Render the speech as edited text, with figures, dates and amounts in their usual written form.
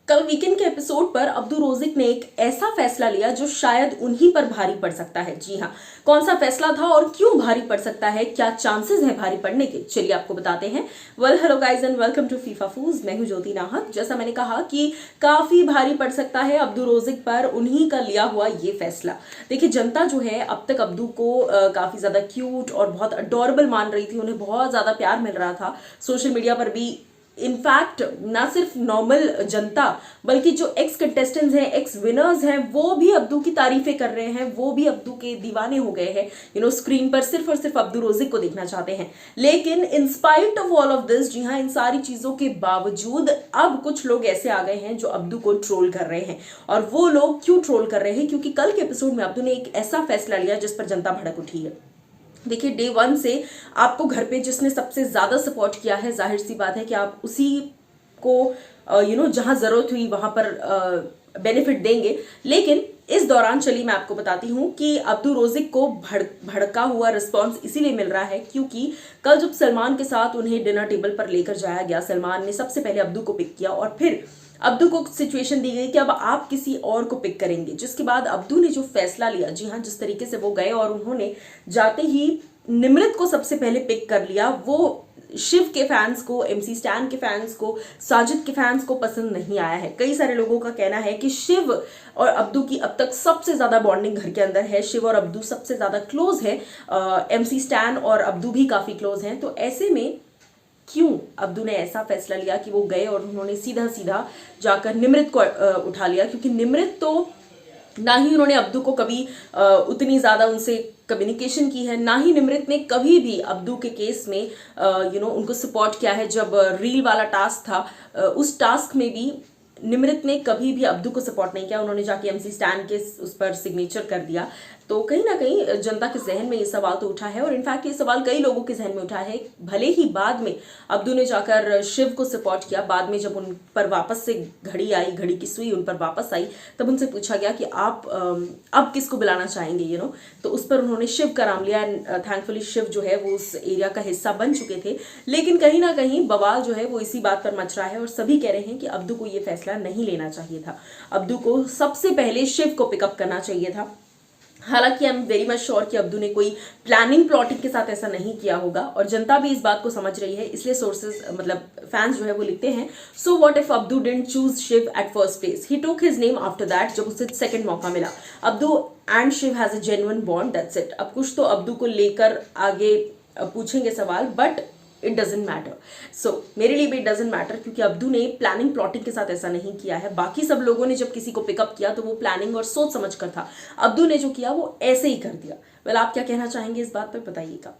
कल वीकेंड के एपिसोड पर अब्दू रोजिक ने एक ऐसा फैसला लिया जो शायद उन्हीं पर भारी पड़ सकता है। जी हाँ, कौन सा फैसला था और क्यों भारी पड़ सकता है, क्या चांसेस हैं भारी पड़ने के, चलिए आपको बताते हैं। Well hello guys and welcome to FIFA Fooz. मैं हूं ज्योति नाहक। जैसा मैंने कहा कि काफी भारी पड़ सकता है अब्दू रोजिक पर उन्हीं का लिया हुआ ये फैसला। देखिए, जनता जो है अब तक अब्दू को काफी ज्यादा क्यूट और बहुत अडोरेबल मान रही थी, उन्हें बहुत ज्यादा प्यार मिल रहा था सोशल मीडिया पर भी। इनफैक्ट ना सिर्फ नॉर्मल जनता बल्कि जो एक्स कंटेस्टेंट्स हैं, एक्स विनर्स हैं, वो भी अब्दू की तारीफें कर रहे हैं, वो भी अब्दू के दीवाने हो गए हैं। स्क्रीन पर सिर्फ और सिर्फ अब्दू रोजिक को देखना चाहते हैं। लेकिन in spite of all of this, जी हाँ, इन सारी चीजों के बावजूद अब कुछ लोग ऐसे आ गए हैं जो अब्दू को ट्रोल कर रहे हैं। और वो लोग क्यों ट्रोल कर रहे हैं? क्योंकि कल के एपिसोड में अब्दू ने एक ऐसा फैसला लिया जिस पर जनता भड़क उठी है। देखिए, डे वन से आपको घर पे जिसने सबसे ज्यादा सपोर्ट किया है, जाहिर सी बात है कि आप उसी को जहां जरूरत हुई वहां पर बेनिफिट देंगे। लेकिन इस दौरान चलिए मैं आपको बताती हूं कि अब्दू रोजिक को भड़का हुआ रिस्पांस इसीलिए मिल रहा है क्योंकि कल जब सलमान के साथ उन्हें डिनर टेबल पर लेकर जाया गया, सलमान ने सबसे पहले अब्दू को पिक किया और फिर अब्दू को सिचुएशन दी गई कि अब आप किसी और को पिक करेंगे। जिसके बाद अब्दू ने जो फैसला लिया, जी हाँ, जिस तरीके से वो गए और उन्होंने जाते ही निमृत को सबसे पहले पिक कर लिया, वो शिव के फैंस को, एमसी स्टैन के फैंस को, साजिद के फैंस को पसंद नहीं आया है। कई सारे लोगों का कहना है कि शिव और अब्दू की अब तक सबसे ज्यादा बॉन्डिंग घर के अंदर है, शिव और अब्दू सबसे ज्यादा क्लोज है, एमसी स्टैन और अब्दू भी काफी क्लोज हैं। तो ऐसे में क्यों अब्दू ने ऐसा फैसला लिया कि वो गए और उन्होंने सीधा सीधा जाकर निमृत को उठा लिया? क्योंकि निमृत तो ना ही उन्होंने अब्दू को कभी उतनी ज्यादा उनसे कम्युनिकेशन की है, ना ही निमृत ने कभी भी अब्दू के केस में उनको सपोर्ट किया है। जब रील वाला टास्क था, उस टास्क में भी निमृत ने कभी भी अब्दू को सपोर्ट नहीं किया, उन्होंने जाके एमसी स्टैन के उस पर सिग्नेचर कर दिया। तो कहीं ना कहीं जनता के जहन में ये सवाल तो उठा है और इनफैक्ट ये सवाल कई लोगों के जहन में उठा है। भले ही बाद में अब्दू ने जाकर शिव को सपोर्ट किया, बाद में जब उन पर वापस से घड़ी आई, घड़ी की सुई उन पर वापस आई, तब उनसे पूछा गया कि आप अब किसको बुलाना चाहेंगे, तो उस पर उन्होंने शिव का नाम लिया। एंड थैंकफुली शिव जो है वो उस एरिया का हिस्सा बन चुके थे। लेकिन कहीं ना कहीं बवाल जो है वो इसी बात पर मच रहा है और सभी कह रहे हैं कि अब्दू को ये फैसला नहीं लेना चाहिए था, अब्दू को सबसे पहले शिव को पिकअप करना चाहिए था। हालांकि I am very much sure कि अब्दू ने कोई प्लानिंग प्लॉटिंग के साथ ऐसा नहीं किया होगा और जनता भी इस बात को समझ रही है। इसलिए सोर्सेज मतलब फैंस जो है वो लिखते हैं, so what if Abdu didn't choose Shiv at first place, he took his name after that, जब उसे सेकंड मौका मिला। Abdu and Shiv has a genuine bond, that's it. अब कुछ तो अब्दू को लेकर आगे पूछेंगे सवाल, but it doesn't matter. So मेरे लिए भी इट डजेंट मैटर क्योंकि अब्दू ने प्लानिंग प्लॉटिंग के साथ ऐसा नहीं किया है। बाकी सब लोगों ने जब किसी को पिकअप किया तो वो प्लानिंग और सोच समझ कर था, अब्दू ने जो किया वो ऐसे ही कर दिया। वेल, आप क्या कहना चाहेंगे इस बात पर, बताइएगा।